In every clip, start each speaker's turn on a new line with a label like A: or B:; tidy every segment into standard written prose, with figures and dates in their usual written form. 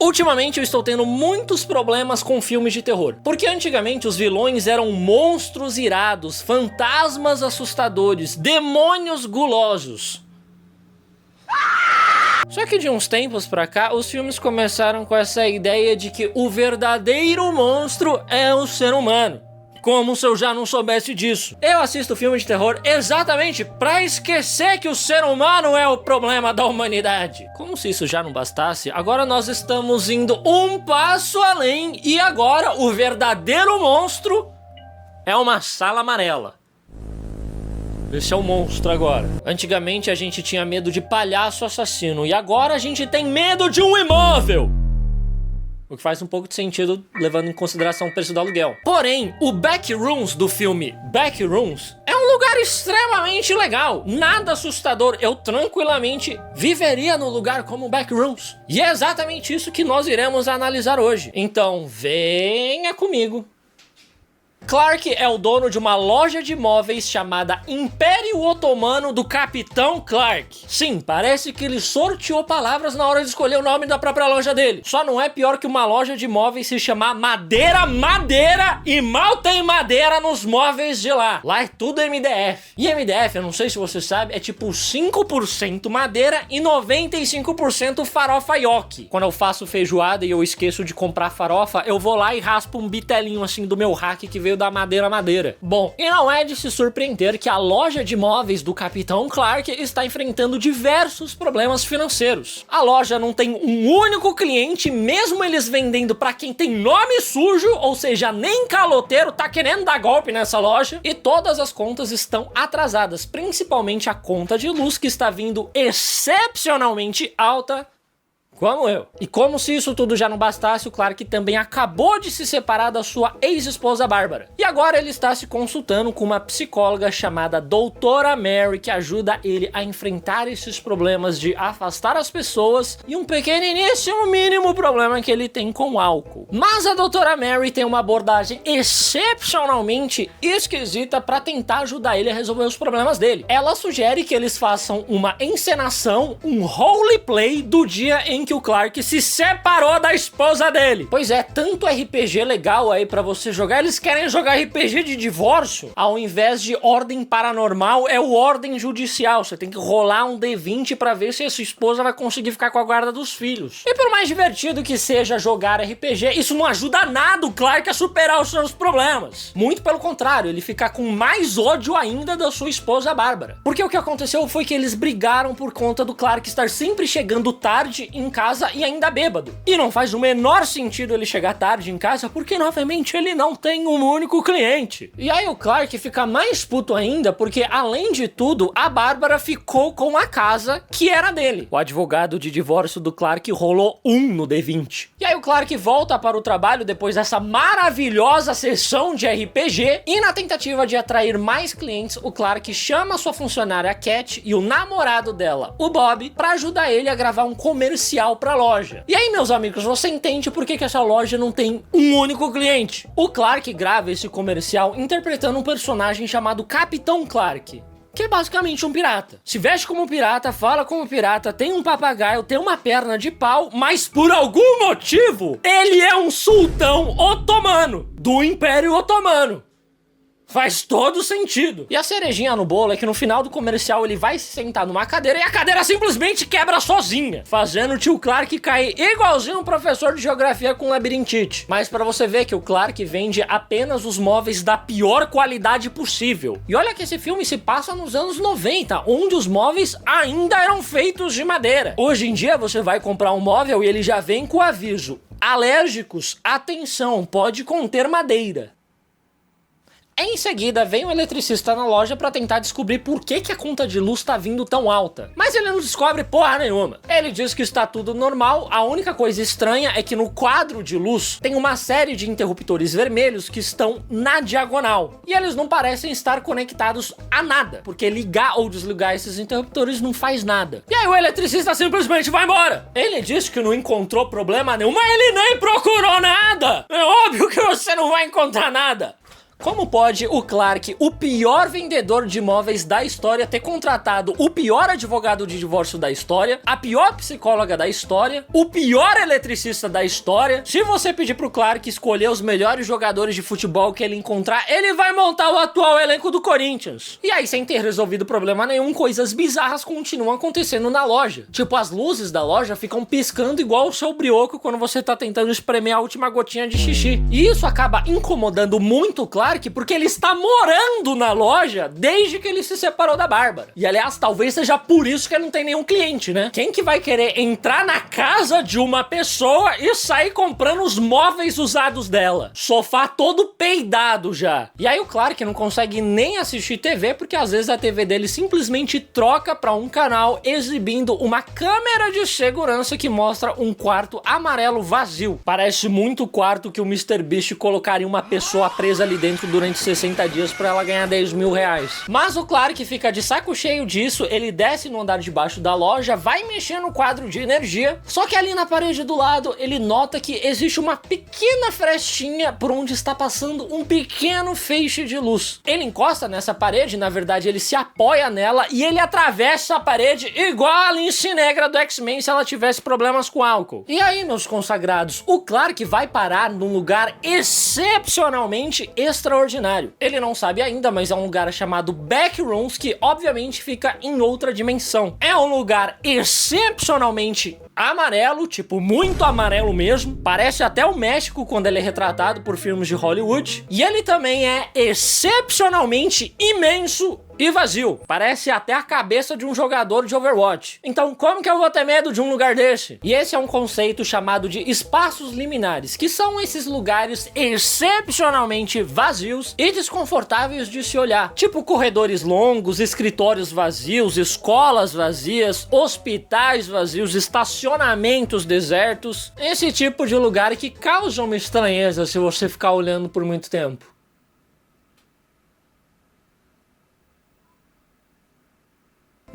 A: Ultimamente eu estou tendo muitos problemas com filmes de terror, porque antigamente os vilões eram monstros irados, fantasmas assustadores, demônios gulosos. Só que de uns tempos pra cá, os filmes começaram com essa ideia de que o verdadeiro monstro é o ser humano. Como se eu já não soubesse disso. Eu assisto filme de terror exatamente pra esquecer que o ser humano é o problema da humanidade. Como se isso já não bastasse, agora nós estamos indo um passo além e agora o verdadeiro monstro é uma sala amarela. Esse é o monstro agora. Antigamente a gente tinha medo de palhaço assassino e agora a gente tem medo de um imóvel. O que faz um pouco de sentido, levando em consideração o preço do aluguel. Porém, o Backrooms do filme Backrooms é um lugar extremamente legal. Nada assustador. Eu tranquilamente viveria no lugar como Backrooms. E é exatamente isso que nós iremos analisar hoje. Então, venha comigo. Clark é o dono de uma loja de móveis chamada Império Otomano do Capitão Clark. Sim, parece que ele sorteou palavras na hora de escolher o nome da própria loja dele. Só não é pior que uma loja de móveis se chamar Madeira e mal tem madeira nos móveis de lá. Lá é tudo MDF. E MDF, eu não sei se você sabe, é tipo 5% madeira e 95% farofa yoki. Quando eu faço feijoada e eu esqueço de comprar farofa, eu vou lá e raspo um bitelinho assim do meu rack que veio da madeira. Bom, e não é de se surpreender que a loja de móveis do Capitão Clark está enfrentando diversos problemas financeiros. A loja não tem um único cliente, mesmo eles vendendo pra quem tem nome sujo, ou seja, nem caloteiro tá querendo dar golpe nessa loja, e todas as contas estão atrasadas, principalmente a conta de luz que está vindo excepcionalmente alta. Como eu. E como se isso tudo já não bastasse, o Clark também acabou de se separar da sua ex-esposa Bárbara. E agora ele está se consultando com uma psicóloga chamada Doutora Mary, que ajuda ele a enfrentar esses problemas de afastar as pessoas e um pequeniníssimo mínimo problema que ele tem com o álcool. Mas a Doutora Mary tem uma abordagem excepcionalmente esquisita para tentar ajudar ele a resolver os problemas dele. Ela sugere que eles façam uma encenação, um roleplay do dia em que o Clark se separou da esposa dele. Pois é, tanto RPG legal aí pra você jogar, eles querem jogar RPG de divórcio. Ao invés de ordem paranormal, é o ordem judicial. Você tem que rolar um D20 pra ver se a sua esposa vai conseguir ficar com a guarda dos filhos. E por mais divertido que seja jogar RPG, isso não ajuda nada o Clark a superar os seus problemas. Muito pelo contrário, ele fica com mais ódio ainda da sua esposa Bárbara. Porque o que aconteceu foi que eles brigaram por conta do Clark estar sempre chegando tarde em casa e ainda bêbado. E não faz o menor sentido ele chegar tarde em casa porque, novamente, ele não tem um único cliente. E aí o Clark fica mais puto ainda porque, além de tudo, a Bárbara ficou com a casa que era dele. O advogado de divórcio do Clark rolou 1 no D20. E aí o Clark volta para o trabalho depois dessa maravilhosa sessão de RPG e, na tentativa de atrair mais clientes, o Clark chama sua funcionária Cat e o namorado dela, o Bob, para ajudar ele a gravar um comercial pra loja. E aí, meus amigos, você entende por que essa loja não tem um único cliente? O Clark grava esse comercial interpretando um personagem chamado Capitão Clark, que é basicamente um pirata. Se veste como pirata, fala como pirata, tem um papagaio, tem uma perna de pau, mas por algum motivo, ele é um sultão otomano, do Império Otomano. Faz todo sentido. E a cerejinha no bolo é que no final do comercial ele vai se sentar numa cadeira e a cadeira simplesmente quebra sozinha, fazendo o tio Clark cair igualzinho um professor de geografia com labirintite. Mas pra você ver que o Clark vende apenas os móveis da pior qualidade possível. E olha que esse filme se passa nos anos 90, onde os móveis ainda eram feitos de madeira. Hoje em dia você vai comprar um móvel e ele já vem com o aviso: alérgicos, atenção, pode conter madeira. Em seguida, vem o eletricista na loja pra tentar descobrir por que a conta de luz tá vindo tão alta. Mas ele não descobre porra nenhuma. Ele diz que está tudo normal, a única coisa estranha é que no quadro de luz tem uma série de interruptores vermelhos que estão na diagonal. E eles não parecem estar conectados a nada, porque ligar ou desligar esses interruptores não faz nada. E aí o eletricista simplesmente vai embora. Ele diz que não encontrou problema nenhum, mas ele nem procurou nada. É óbvio que você não vai encontrar nada. Como pode o Clark, o pior vendedor de imóveis da história, ter contratado o pior advogado de divórcio da história, a pior psicóloga da história, o pior eletricista da história? Se você pedir pro Clark escolher os melhores jogadores de futebol que ele encontrar, ele vai montar o atual elenco do Corinthians. E aí, sem ter resolvido problema nenhum, coisas bizarras continuam acontecendo na loja. Tipo, as luzes da loja ficam piscando igual o seu brioco quando você tá tentando espremer a última gotinha de xixi. E isso acaba incomodando muito o Clark, porque ele está morando na loja desde que ele se separou da Bárbara. E aliás, talvez seja por isso que ele não tem nenhum cliente, né? Quem que vai querer entrar na casa de uma pessoa e sair comprando os móveis usados dela? Sofá todo peidado já. E aí o Clark não consegue nem assistir TV, porque às vezes a TV dele simplesmente troca pra um canal exibindo uma câmera de segurança que mostra um quarto amarelo vazio. Parece muito o quarto que o MrBeast colocaria uma pessoa presa ali dentro durante 60 dias pra ela ganhar 10 mil reais. Mas o Clark fica de saco cheio disso, ele desce no andar de baixo da loja, vai mexer no quadro de energia, só que ali na parede do lado ele nota que existe uma pequena frestinha por onde está passando um pequeno feixe de luz. Ele encosta nessa parede, na verdade ele se apoia nela e ele atravessa a parede igual a Lince Negra do X-Men se ela tivesse problemas com álcool. E aí, meus consagrados, o Clark vai parar num lugar excepcionalmente extraordinário. Ele não sabe ainda, mas é um lugar chamado Backrooms, que obviamente fica em outra dimensão. É um lugar excepcionalmente amarelo, tipo muito amarelo mesmo, parece até o México quando ele é retratado por filmes de Hollywood, e ele também é excepcionalmente imenso e vazio, parece até a cabeça de um jogador de Overwatch. Então como que eu vou ter medo de um lugar desse? E esse é um conceito chamado de espaços liminares, que são esses lugares excepcionalmente vazios e desconfortáveis de se olhar, tipo corredores longos, escritórios vazios, escolas vazias, hospitais vazios, estacionamentos desertos, esse tipo de lugar que causa uma estranheza se você ficar olhando por muito tempo.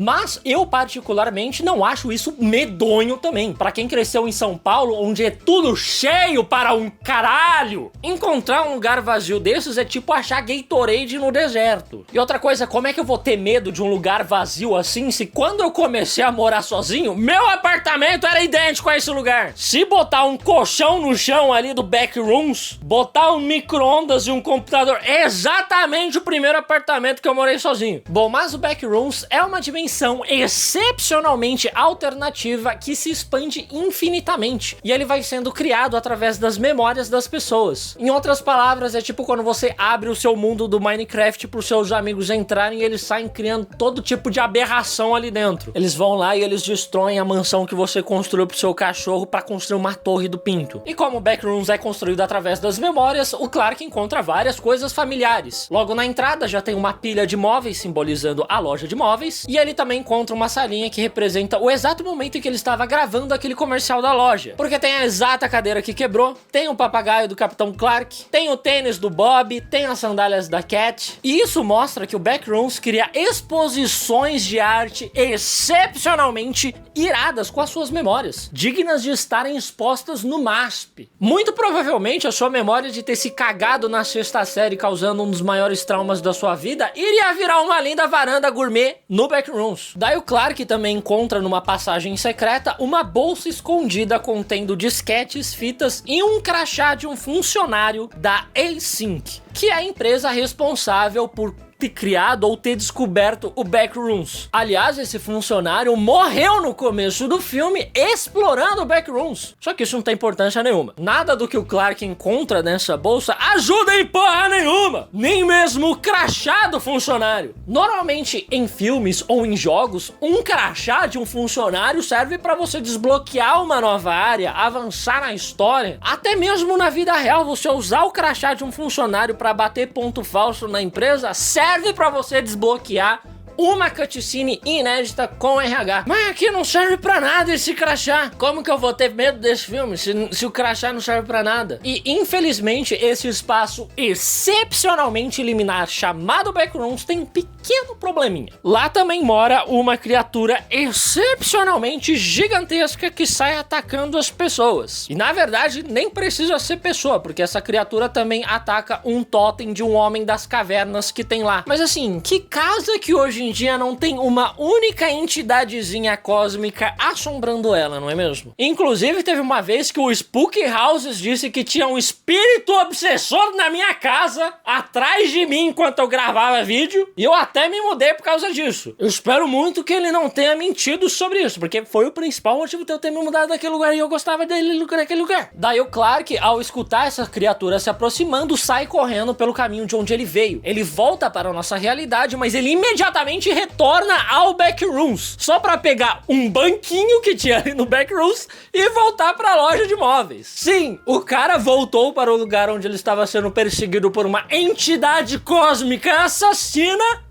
A: Mas eu particularmente não acho isso medonho também. Pra quem cresceu em São Paulo, onde é tudo cheio para um caralho, encontrar um lugar vazio desses é tipo achar Gatorade no deserto. E outra coisa, como é que eu vou ter medo de um lugar vazio assim, se quando eu comecei a morar sozinho, meu apartamento era idêntico a esse lugar? Se botar um colchão no chão ali do Backrooms, botar um micro-ondas e um computador, é exatamente o primeiro apartamento que eu morei sozinho. Bom, mas o Backrooms é uma dimensão excepcionalmente alternativa que se expande infinitamente, e ele vai sendo criado através das memórias das pessoas. Em outras palavras, é tipo quando você abre o seu mundo do Minecraft para os seus amigos entrarem e eles saem criando todo tipo de aberração ali dentro. Eles vão lá e eles destroem a mansão que você construiu pro seu cachorro para construir uma torre do pinto. E como o Backrooms é construído através das memórias, o Clark encontra várias coisas familiares. Logo na entrada já tem uma pilha de móveis simbolizando a loja de móveis, e ele também encontra uma salinha que representa o exato momento em que ele estava gravando aquele comercial da loja. Porque tem a exata cadeira que quebrou, tem o papagaio do Capitão Clark, tem o tênis do Bob, tem as sandálias da Cat. E isso mostra que o Backrooms cria exposições de arte excepcionalmente iradas com as suas memórias, dignas de estarem expostas no MASP. Muito provavelmente a sua memória de ter se cagado na sexta série causando um dos maiores traumas da sua vida iria virar uma linda varanda gourmet no Backrooms. Daí o Clark também encontra numa passagem secreta uma bolsa escondida contendo disquetes, fitas e um crachá de um funcionário da Async, que é a empresa responsável por ter criado ou ter descoberto o Backrooms. Aliás, esse funcionário morreu no começo do filme explorando o Backrooms. Só que isso não tem importância nenhuma. Nada do que o Clark encontra nessa bolsa ajuda em porra nenhuma. Nem mesmo o crachá do funcionário. Normalmente em filmes ou em jogos, um crachá de um funcionário serve para você desbloquear uma nova área, avançar na história. Até mesmo na vida real, você usar o crachá de um funcionário para bater ponto falso na empresa serve para você desbloquear uma cutscene inédita com RH. Mas aqui não serve pra nada esse crachá. Como que eu vou ter medo desse filme se o crachá não serve pra nada? E infelizmente esse espaço excepcionalmente liminar chamado Backrooms tem pequeno probleminha. Lá também mora uma criatura excepcionalmente gigantesca que sai atacando as pessoas. E na verdade nem precisa ser pessoa, porque essa criatura também ataca um totem de um homem das cavernas que tem lá. Mas assim, que casa que hoje em dia não tem uma única entidadezinha cósmica assombrando ela, não é mesmo? Inclusive teve uma vez que o Spooky Houses disse que tinha um espírito obsessor na minha casa, atrás de mim enquanto eu gravava vídeo, e eu até me mudei por causa disso. Eu espero muito que ele não tenha mentido sobre isso, porque foi o principal motivo de eu ter me mudado daquele lugar e eu gostava dele naquele lugar. Daí o Clark, ao escutar essa criatura se aproximando, sai correndo pelo caminho de onde ele veio. Ele volta para a nossa realidade, mas ele imediatamente retorna ao Backrooms, só pra pegar um banquinho que tinha ali no Backrooms e voltar para a loja de móveis. Sim, o cara voltou para o lugar onde ele estava sendo perseguido por uma entidade cósmica assassina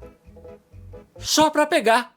A: só pra pegar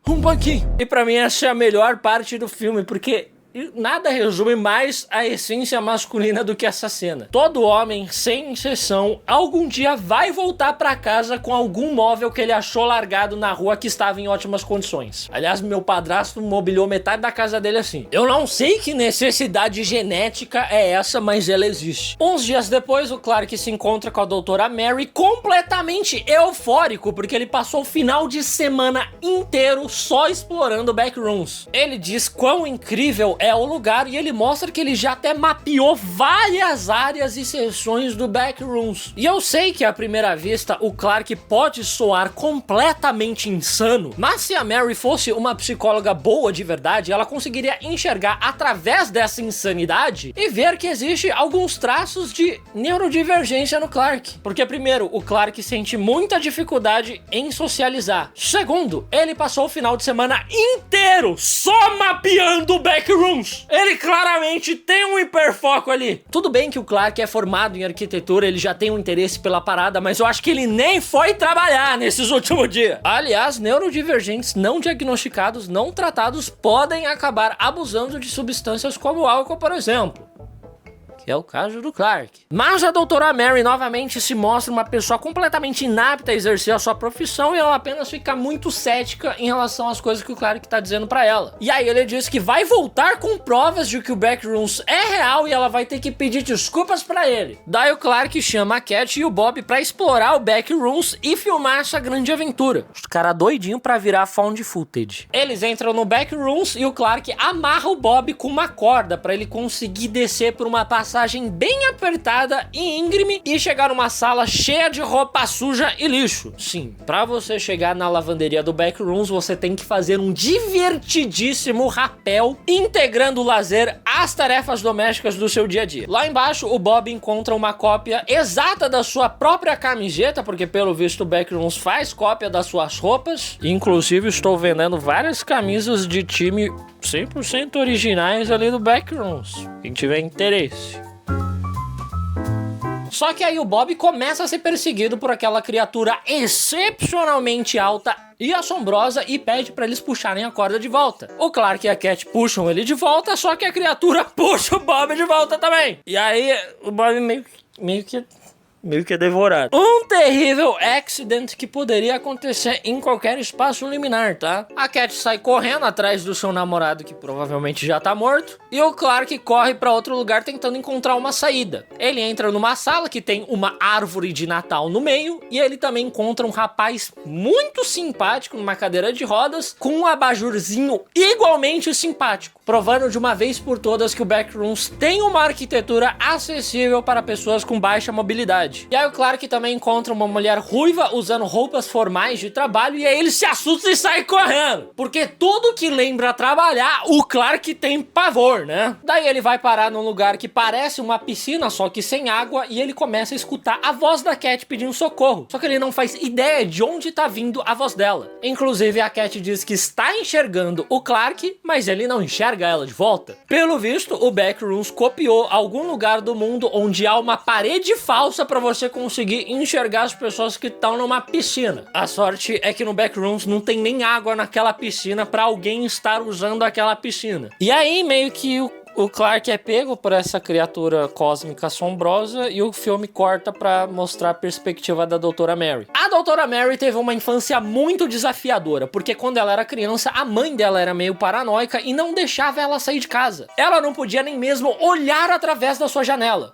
A: um banquinho. E pra mim essa é a melhor parte do filme, porque nada resume mais a essência masculina do que essa cena. Todo homem, sem exceção, algum dia vai voltar pra casa com algum móvel que ele achou largado na rua que estava em ótimas condições. Aliás, meu padrasto mobiliou metade da casa dele assim. Eu não sei que necessidade genética é essa, mas ela existe. Uns dias depois, o Clark se encontra com a doutora Mary completamente eufórico, porque ele passou o final de semana inteiro só explorando Backrooms. Ele diz quão incrível é o lugar e ele mostra que ele já até mapeou várias áreas e seções do Backrooms. E eu sei que à primeira vista o Clark pode soar completamente insano, mas se a Mary fosse uma psicóloga boa de verdade, ela conseguiria enxergar através dessa insanidade e ver que existe alguns traços de neurodivergência no Clark. Porque primeiro, o Clark sente muita dificuldade em socializar. Segundo, ele passou o final de semana inteiro só mapeando o Backrooms. Ele claramente tem um hiperfoco ali. Tudo bem que o Clark é formado em arquitetura, ele já tem um interesse pela parada, mas eu acho que ele nem foi trabalhar nesses últimos dias. Aliás, neurodivergentes não diagnosticados, não tratados, podem acabar abusando de substâncias como álcool, por exemplo. Que é o caso do Clark. Mas a doutora Mary novamente se mostra uma pessoa completamente inapta a exercer a sua profissão e ela apenas fica muito cética em relação às coisas que o Clark tá dizendo pra ela. E aí ele diz que vai voltar com provas de que o Backrooms é real e ela vai ter que pedir desculpas pra ele. Daí o Clark chama a Cat e o Bob pra explorar o Backrooms e filmar essa grande aventura. Os caras doidinhos pra virar found footage. Eles entram no Backrooms e o Clark amarra o Bob com uma corda pra ele conseguir descer por uma passagem bem apertada e íngreme e chegar numa sala cheia de roupa suja e lixo. Sim, pra você chegar na lavanderia do Backrooms, você tem que fazer um divertidíssimo rapel integrando o lazer às tarefas domésticas do seu dia a dia. Lá embaixo, o Bob encontra uma cópia exata da sua própria camiseta, porque pelo visto o Backrooms faz cópia das suas roupas. Inclusive, estou vendendo várias camisas de time 100% originais ali do Backrooms. Quem tiver interesse. Só que aí o Bob começa a ser perseguido por aquela criatura excepcionalmente alta e assombrosa e pede pra eles puxarem a corda de volta. O Clark e a Cat puxam ele de volta, só que a criatura puxa o Bob de volta também. E aí o Bob meio que é devorado. Um terrível accident que poderia acontecer em qualquer espaço liminar, tá? A Cat sai correndo atrás do seu namorado, que provavelmente já tá morto, e o Clark corre pra outro lugar tentando encontrar uma saída. Ele entra numa sala que tem uma árvore de Natal no meio, e ele também encontra um rapaz muito simpático numa cadeira de rodas, com um abajurzinho igualmente simpático, provando de uma vez por todas que o Backrooms tem uma arquitetura acessível para pessoas com baixa mobilidade. E aí o Clark também encontra uma mulher ruiva usando roupas formais de trabalho e aí ele se assusta e sai correndo. Porque tudo que lembra trabalhar, o Clark tem pavor, né? Daí ele vai parar num lugar que parece uma piscina, só que sem água, e ele começa a escutar a voz da Cat pedindo socorro. Só que ele não faz ideia de onde tá vindo a voz dela. Inclusive a Cat diz que está enxergando o Clark, mas ele não enxerga ela de volta. Pelo visto, o Backrooms copiou algum lugar do mundo onde há uma parede falsa pra você conseguir enxergar as pessoas que estão numa piscina. A sorte é que no Backrooms não tem nem água naquela piscina pra alguém estar usando aquela piscina. E aí meio que O Clark é pego por essa criatura cósmica assombrosa e o filme corta pra mostrar a perspectiva da Doutora Mary. A Doutora Mary teve uma infância muito desafiadora, porque quando ela era criança, a mãe dela era meio paranoica e não deixava ela sair de casa. Ela não podia nem mesmo olhar através da sua janela.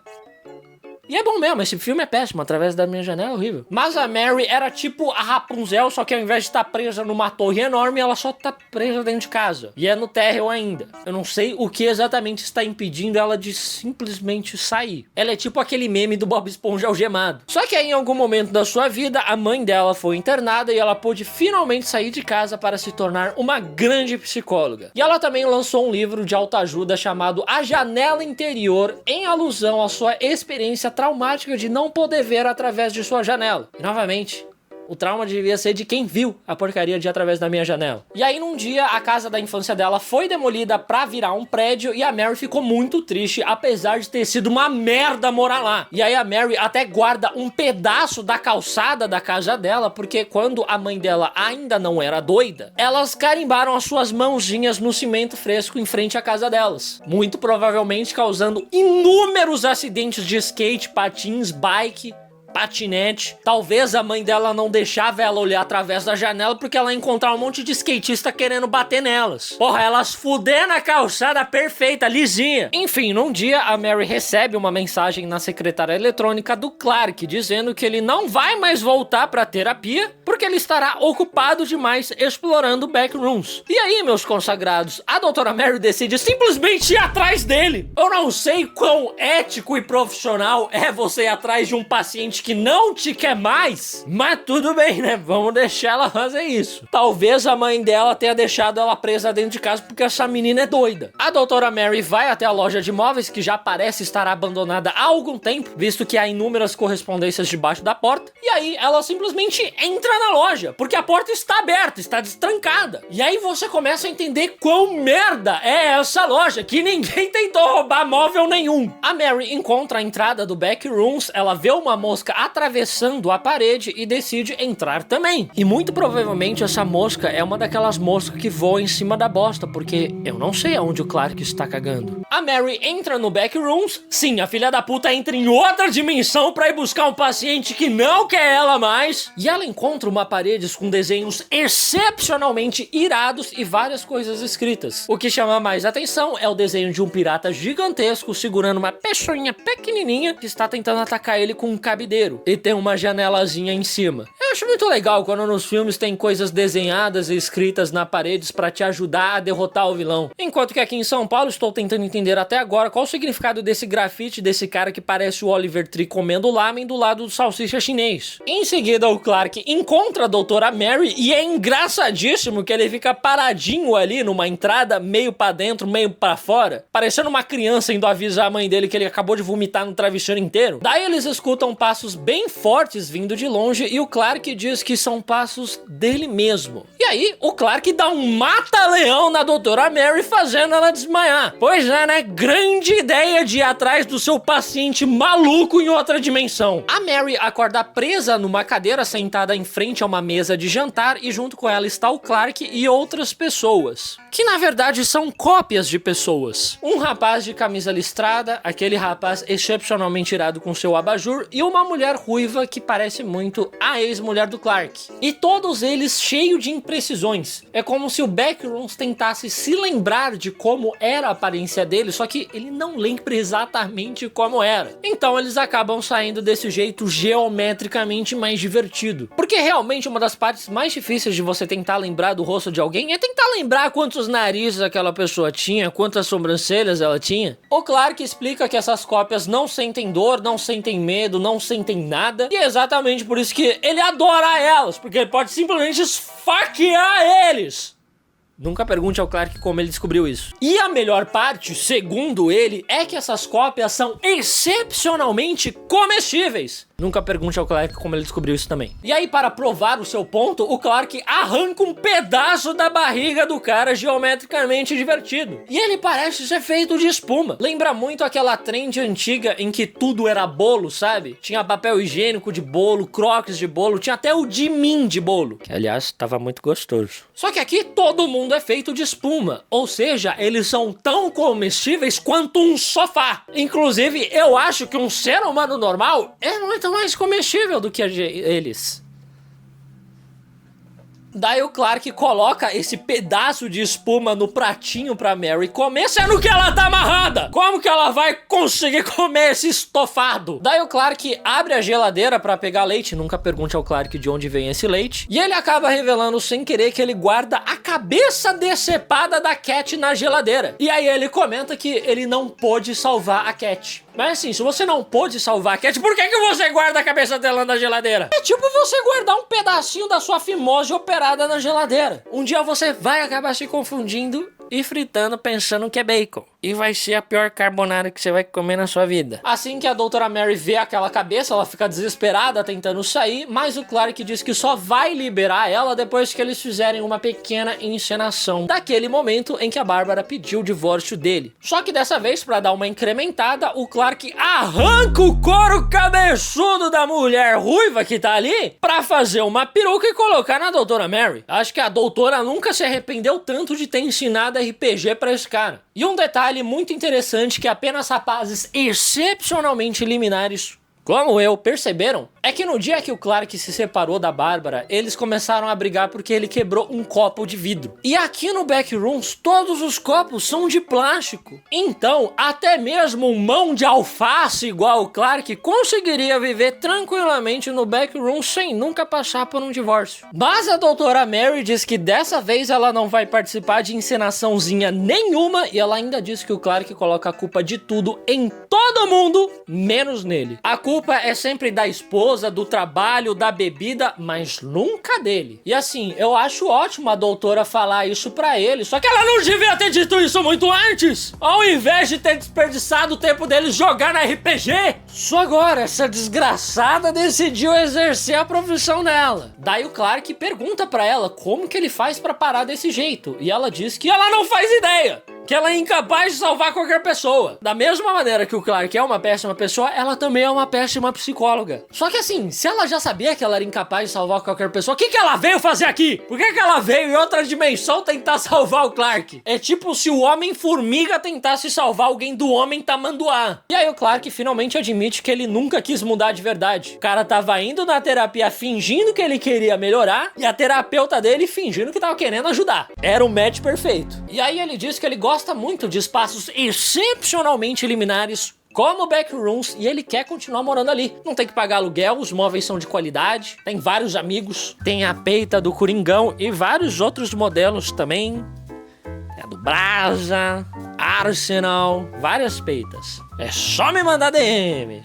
A: E é bom mesmo, esse filme é péssimo, através da minha janela é horrível. Mas a Mary era tipo a Rapunzel, só que ao invés de estar presa numa torre enorme, ela só tá presa dentro de casa. E é no térreo ainda. Eu não sei o que exatamente está impedindo ela de simplesmente sair. Ela é tipo aquele meme do Bob Esponja algemado. Só que aí em algum momento da sua vida, a mãe dela foi internada e ela pôde finalmente sair de casa para se tornar uma grande psicóloga. E ela também lançou um livro de autoajuda chamado A Janela Interior, em alusão à sua experiência traumática de não poder ver através de sua janela. E novamente, o trauma devia ser de quem viu a porcaria de através da minha janela. E aí num dia, a casa da infância dela foi demolida pra virar um prédio e a Mary ficou muito triste, apesar de ter sido uma merda morar lá. E aí a Mary até guarda um pedaço da calçada da casa dela, porque quando a mãe dela ainda não era doida, elas carimbaram as suas mãozinhas no cimento fresco em frente à casa delas. Muito provavelmente causando inúmeros acidentes de skate, patins, bike, patinete. Talvez a mãe dela não deixava ela olhar através da janela porque ela ia encontrar um monte de skatista querendo bater nelas. Porra, elas fudendo a calçada perfeita, lisinha. Enfim, num dia a Mary recebe uma mensagem na secretária eletrônica do Clark dizendo que ele não vai mais voltar pra terapia porque ele estará ocupado demais explorando backrooms. E aí, meus consagrados, a doutora Mary decide simplesmente ir atrás dele. Eu não sei quão ético e profissional é você ir atrás de um paciente que não te quer mais, mas tudo bem, né? Vamos deixar ela fazer isso. Talvez a mãe dela tenha deixado ela presa dentro de casa porque essa menina é doida. A doutora Mary vai até a loja de móveis, que já parece estar abandonada há algum tempo, visto que há inúmeras correspondências debaixo da porta. E aí ela simplesmente entra na loja, porque a porta está aberta, está destrancada. E aí você começa a entender quão merda é essa loja, que ninguém tentou roubar móvel nenhum. A Mary encontra a entrada do backrooms, ela vê uma mosca atravessando a parede e decide entrar também. E muito provavelmente essa mosca é uma daquelas moscas que voam em cima da bosta, porque eu não sei aonde o Clark está cagando. A Mary entra no backrooms, sim, a filha da puta entra em outra dimensão pra ir buscar um paciente que não quer ela mais, e ela encontra uma parede com desenhos excepcionalmente irados e várias coisas escritas. O que chama mais atenção é o desenho de um pirata gigantesco segurando uma pessoinha pequenininha que está tentando atacar ele com um cabideiro. E tem uma janelazinha em cima. Eu acho muito legal quando nos filmes tem coisas desenhadas e escritas na paredes pra te ajudar a derrotar o vilão. Enquanto que aqui em São Paulo estou tentando entender até agora qual o significado desse grafite desse cara que parece o Oliver Tree comendo lamen do lado do salsicha chinês. Em seguida o Clark encontra a doutora Mary e é engraçadíssimo que ele fica paradinho ali numa entrada, meio pra dentro, meio pra fora, parecendo uma criança indo avisar a mãe dele que ele acabou de vomitar no travesseiro inteiro. Daí eles escutam passos bem fortes vindo de longe e o Clark diz que são passos dele mesmo. E aí o Clark dá um mata-leão na doutora Mary, fazendo ela desmaiar. Pois é, né? Grande ideia de ir atrás do seu paciente maluco em outra dimensão. A Mary acorda presa numa cadeira sentada em frente a uma mesa de jantar e junto com ela está o Clark e outras pessoas, que na verdade são cópias de pessoas. Um rapaz de camisa listrada, aquele rapaz excepcionalmente irado com seu abajur e uma mulher ruiva que parece muito a ex-mulher do Clark. E todos eles cheios de imprecisões. É como se o Backrooms tentasse se lembrar de como era a aparência dele, só que ele não lembra exatamente como era. Então eles acabam saindo desse jeito geometricamente mais divertido. Porque realmente uma das partes mais difíceis de você tentar lembrar do rosto de alguém é tentar lembrar quantos narizes aquela pessoa tinha, quantas sobrancelhas ela tinha. O Clark explica que essas cópias não sentem dor, não sentem medo, não sentem nada, e é exatamente por isso que ele adora elas, porque ele pode simplesmente esfaquear eles. Nunca pergunte ao Clark como ele descobriu isso. E a melhor parte, segundo ele, é que essas cópias são excepcionalmente comestíveis. Nunca pergunte ao Clark como ele descobriu isso também. E aí, para provar o seu ponto, o Clark arranca um pedaço da barriga do cara geometricamente divertido. E ele parece ser feito de espuma. Lembra muito aquela trend antiga em que tudo era bolo, sabe? Tinha papel higiênico de bolo, croques de bolo, tinha até o de mim de bolo. Que, aliás, tava muito gostoso. Só que aqui todo mundo é feito de espuma. Ou seja, eles são tão comestíveis quanto um sofá. Inclusive, eu acho que um ser humano normal é muito mais comestível do que eles. Daí o Clark coloca esse pedaço de espuma no pratinho pra Mary comer, sendo que ela tá amarrada. Como que ela vai conseguir comer esse estofado? Daí o Clark abre a geladeira pra pegar leite. Nunca pergunte ao Clark de onde vem esse leite. E ele acaba revelando sem querer que ele guarda a cabeça decepada da Cat na geladeira. E aí ele comenta que ele não pôde salvar a Cat. Mas assim, se você não pôde salvar a Cat, por que você guarda a cabeça dela na geladeira? É tipo você guardar um pedacinho da sua fimose operada na geladeira. Um dia você vai acabar se confundindo e fritando pensando que é bacon. E vai ser a pior carbonara que você vai comer na sua vida. Assim que a doutora Mary vê aquela cabeça, ela fica desesperada tentando sair, mas o Clark diz que só vai liberar ela depois que eles fizerem uma pequena encenação daquele momento em que a Bárbara pediu o divórcio dele. Só que dessa vez, pra dar uma incrementada, o Clark arranca o couro cabeçudo da mulher ruiva que tá ali pra fazer uma peruca e colocar na doutora Mary. Acho que a doutora nunca se arrependeu tanto de ter ensinado RPG pra esse cara. E um detalhe muito interessante que apenas rapazes excepcionalmente liminares como eu perceberam, é que no dia que o Clark se separou da Bárbara, eles começaram a brigar porque ele quebrou um copo de vidro. E aqui no Backrooms, todos os copos são de plástico. Então, até mesmo um mão de alface igual o Clark conseguiria viver tranquilamente no Backrooms sem nunca passar por um divórcio. Mas a doutora Mary diz que dessa vez ela não vai participar de encenaçãozinha nenhuma e ela ainda diz que o Clark coloca a culpa de tudo em todo mundo, menos nele. A culpa é sempre da esposa, do trabalho, da bebida, mas nunca dele. E assim, eu acho ótimo a doutora falar isso pra ele, só que ela não devia ter dito isso muito antes, ao invés de ter desperdiçado o tempo dele jogar na RPG. Só agora, essa desgraçada decidiu exercer a profissão dela. Daí o Clark pergunta pra ela como que ele faz pra parar desse jeito, e ela diz que ela não faz ideia, que ela é incapaz de salvar qualquer pessoa. Da mesma maneira que o Clark é uma péssima pessoa, ela também é uma péssima psicóloga. Só que assim, se ela já sabia que ela era incapaz de salvar qualquer pessoa, o que ela veio fazer aqui? Por que ela veio em outra dimensão tentar salvar o Clark? É tipo se o Homem-Formiga tentasse salvar alguém do Homem-Tamanduá. E aí o Clark finalmente admite que ele nunca quis mudar de verdade. O cara tava indo na terapia fingindo que ele queria melhorar, e a terapeuta dele fingindo que tava querendo ajudar. Era o match perfeito. E aí ele diz que ele gosta muito de espaços excepcionalmente liminares como Backrooms e ele quer continuar morando ali. Não tem que pagar aluguel, os móveis são de qualidade, tem vários amigos, tem a peita do Coringão e vários outros modelos também. É do Brasa, Arsenal, várias peitas. É só me mandar DM.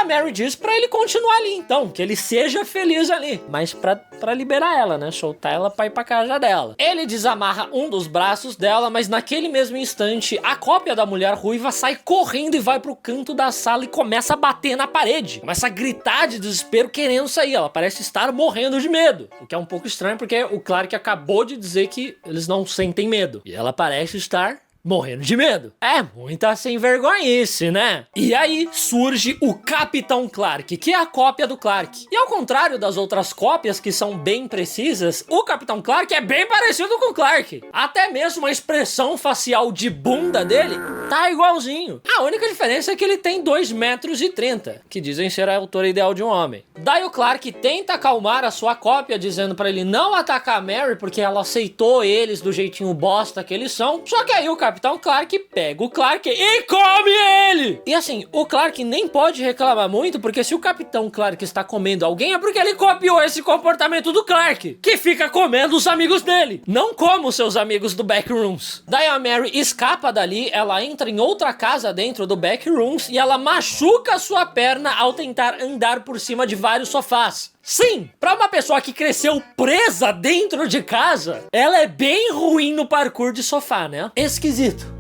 A: A Mary diz pra ele continuar ali, então, que ele seja feliz ali, mas pra liberar ela, né, soltar ela pra ir pra casa dela. Ele desamarra um dos braços dela, mas naquele mesmo instante, a cópia da mulher ruiva sai correndo e vai pro canto da sala e começa a bater na parede. Começa a gritar de desespero querendo sair, ela parece estar morrendo de medo, o que é um pouco estranho porque o Clark acabou de dizer que eles não sentem medo, e ela parece estar morrendo de medo. É muita sem vergonhice, né? E aí surge o Capitão Clark, que é a cópia do Clark. E ao contrário das outras cópias que são bem precisas, o Capitão Clark é bem parecido com o Clark. Até mesmo a expressão facial de bunda dele tá igualzinho. A única diferença é que ele tem 2,30 metros, que dizem ser a altura ideal de um homem. Daí o Clark tenta acalmar a sua cópia, dizendo pra ele não atacar a Mary, porque ela aceitou eles do jeitinho bosta que eles são. Só que aí o Capitão Clark pega o Clark e come ele! E assim, o Clark nem pode reclamar muito, porque se o Capitão Clark está comendo alguém é porque ele copiou esse comportamento do Clark, que fica comendo os amigos dele, não como os seus amigos do Backrooms. Daí a Mary escapa dali, ela entra em outra casa dentro do Backrooms e ela machuca a sua perna ao tentar andar por cima de vários sofás. Sim, pra uma pessoa que cresceu presa dentro de casa, ela é bem ruim no parkour de sofá, né? Esquisito.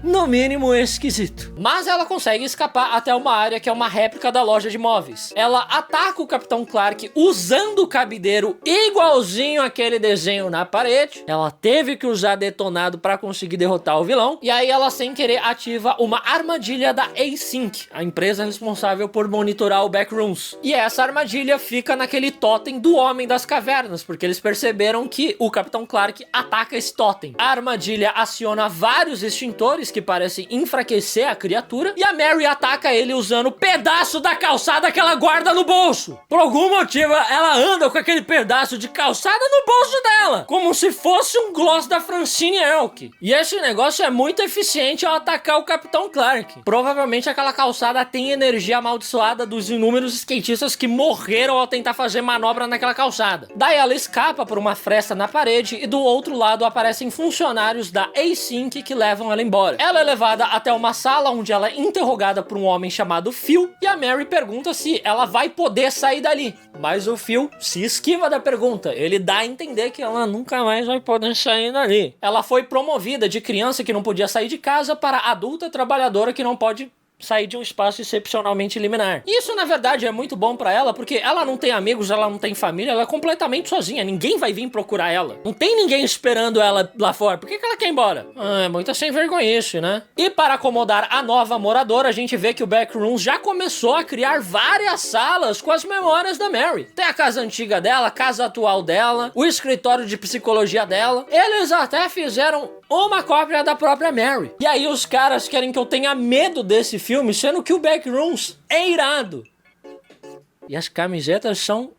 A: no mínimo esquisito. Mas ela consegue escapar até uma área que é uma réplica da loja de móveis. Ela ataca o Capitão Clark usando o cabideiro igualzinho aquele desenho na parede. Ela teve que usar detonado pra conseguir derrotar o vilão. E aí ela, sem querer, ativa uma armadilha da Async, a empresa responsável por monitorar o Backrooms. E essa armadilha fica naquele totem do Homem das Cavernas, porque eles perceberam que o Capitão Clark ataca esse totem. A armadilha aciona vários extintores que parecem enfraquecer a criatura, e a Mary ataca ele usando o pedaço da calçada que ela guarda no bolso. Por algum motivo, ela anda com aquele pedaço de calçada no bolso dela, como se fosse um gloss da Francine Elk. E esse negócio é muito eficiente ao atacar o Capitão Clark. Provavelmente aquela calçada tem energia amaldiçoada dos inúmeros skatistas que morreram ao tentar fazer manobra naquela calçada. Daí ela escapa por uma fresta na parede e do outro lado aparecem funcionários da Async que levam ela embora. Ela é levada até uma sala onde ela é interrogada por um homem chamado Phil, e a Mary pergunta se ela vai poder sair dali. Mas o Phil se esquiva da pergunta. Ele dá a entender que ela nunca mais vai poder sair dali. Ela foi promovida de criança que não podia sair de casa para adulta trabalhadora que não pode sair de um espaço excepcionalmente liminar. Isso, na verdade, é muito bom pra ela, porque ela não tem amigos, ela não tem família, ela é completamente sozinha. Ninguém vai vir procurar ela. Não tem ninguém esperando ela lá fora. Por que ela quer ir embora? É muita sem vergonhice, né? E para acomodar a nova moradora, a gente vê que o Backrooms já começou a criar várias salas com as memórias da Mary. Tem a casa antiga dela, a casa atual dela, o escritório de psicologia dela. Eles até fizeram uma cópia da própria Mary. E aí os caras querem que eu tenha medo desse filme, sendo que o Backrooms é irado. E as camisetas são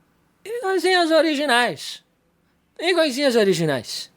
A: iguaizinhas originais. Iguaizinhas originais.